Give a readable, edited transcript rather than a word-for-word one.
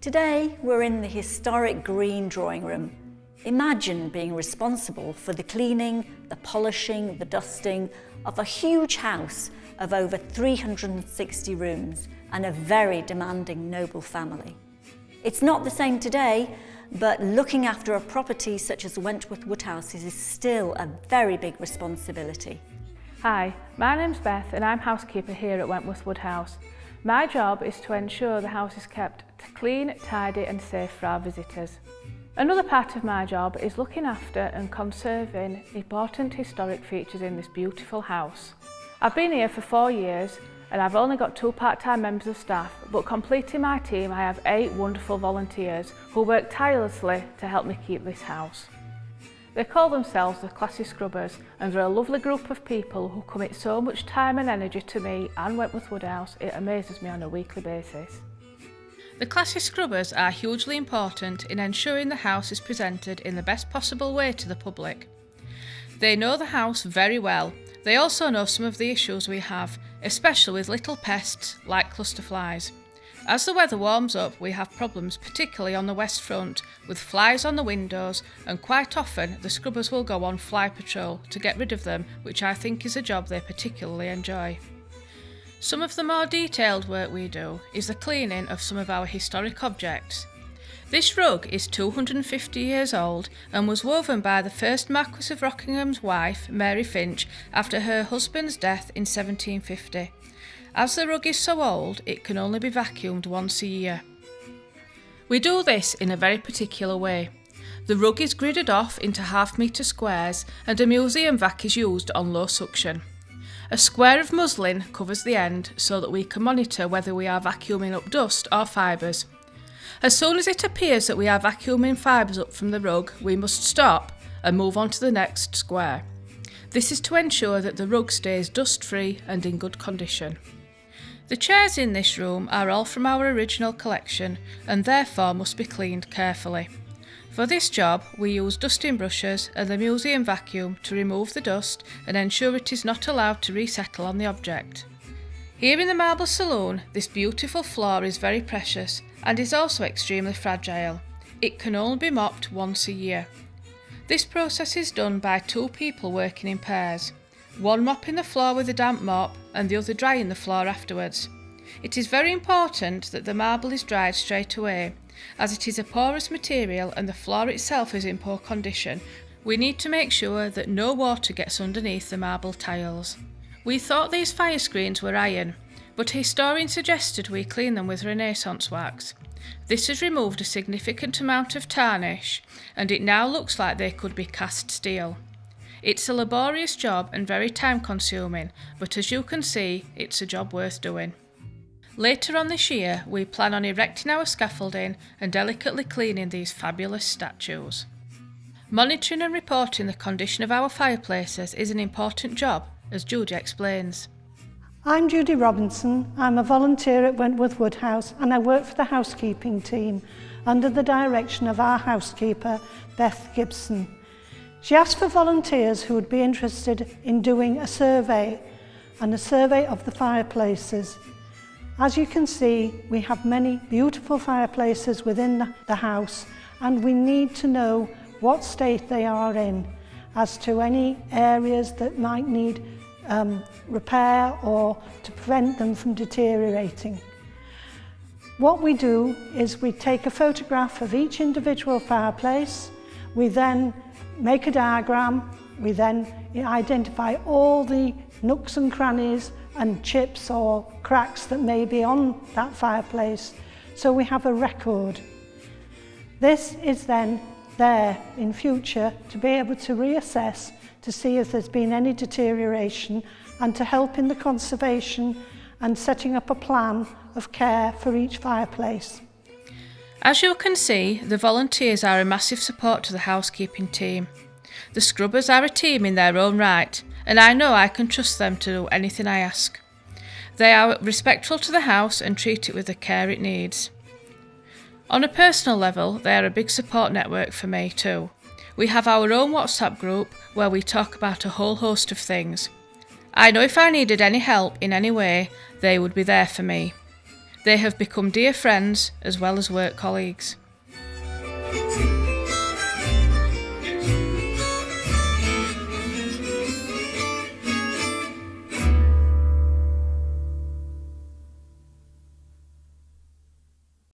Today we're in the historic green drawing room. Imagine being responsible for the cleaning, the polishing, the dusting of a huge house of over 360 rooms and a very demanding noble family. It's not the same today, but looking after a property such as Wentworth Woodhouse is still a very big responsibility. Hi, my name's Beth and I'm housekeeper here at Wentworth Woodhouse. My job is to ensure the house is kept clean, tidy and safe for our visitors. Another part of my job is looking after and conserving important historic features in this beautiful house. I've been here for 4 years and I've only got 2 part-time members of staff, but completing my team I have 8 wonderful volunteers who work tirelessly to help me keep this house. They call themselves the Classy Scrubbers and they're a lovely group of people who commit so much time and energy to me and Wentworth Woodhouse, it amazes me on a weekly basis. The Classy Scrubbers are hugely important in ensuring the house is presented in the best possible way to the public. They know the house very well. They also know some of the issues we have, especially with little pests like cluster flies. As the weather warms up, we have problems, particularly on the west front, with flies on the windows, and quite often the scrubbers will go on fly patrol to get rid of them, which I think is a job they particularly enjoy. Some of the more detailed work we do is the cleaning of some of our historic objects. This rug is 250 years old and was woven by the first Marquess of Rockingham's wife, Mary Finch, after her husband's death in 1750. As the rug is so old, it can only be vacuumed once a year. We do this in a very particular way. The rug is gridded off into half-metre squares and a museum vac is used on low suction. A square of muslin covers the end so that we can monitor whether we are vacuuming up dust or fibres. As soon as it appears that we are vacuuming fibres up from the rug, we must stop and move on to the next square. This is to ensure that the rug stays dust-free and in good condition. The chairs in this room are all from our original collection and therefore must be cleaned carefully. For this job, we use dusting brushes and the museum vacuum to remove the dust and ensure it is not allowed to resettle on the object. Here in the marble saloon, this beautiful floor is very precious and is also extremely fragile. It can only be mopped once a year. This process is done by 2 people working in pairs, one mopping the floor with a damp mop and the other drying the floor afterwards. It is very important that the marble is dried straight away, as it is a porous material and the floor itself is in poor condition. We need to make sure that no water gets underneath the marble tiles. We thought these fire screens were iron, but a historian suggested we clean them with Renaissance wax. This has removed a significant amount of tarnish and it now looks like they could be cast steel. It's a laborious job and very time consuming, but as you can see, it's a job worth doing. Later on this year, we plan on erecting our scaffolding and delicately cleaning these fabulous statues. Monitoring and reporting the condition of our fireplaces is an important job, as Judy explains. I'm Judy Robinson. I'm a volunteer at Wentworth Woodhouse and I work for the housekeeping team under the direction of our housekeeper, Beth Gibson. She asked for volunteers who would be interested in doing a survey of the fireplaces. As you can see, we have many beautiful fireplaces within the house and we need to know what state they are in as to any areas that might need repair or to prevent them from deteriorating. What we do is we take a photograph of each individual fireplace, we then make a diagram, we then identify all the nooks and crannies and chips or cracks that may be on that fireplace, so we have a record. This is then there in future to be able to reassess to see if there's been any deterioration and to help in the conservation and setting up a plan of care for each fireplace. As you can see, the volunteers are a massive support to the housekeeping team. The scrubbers are a team in their own right, and I know I can trust them to do anything I ask. They are respectful to the house and treat it with the care it needs. On a personal level, they are a big support network for me too. We have our own WhatsApp group where we talk about a whole host of things. I know if I needed any help in any way, they would be there for me. They have become dear friends as well as work colleagues.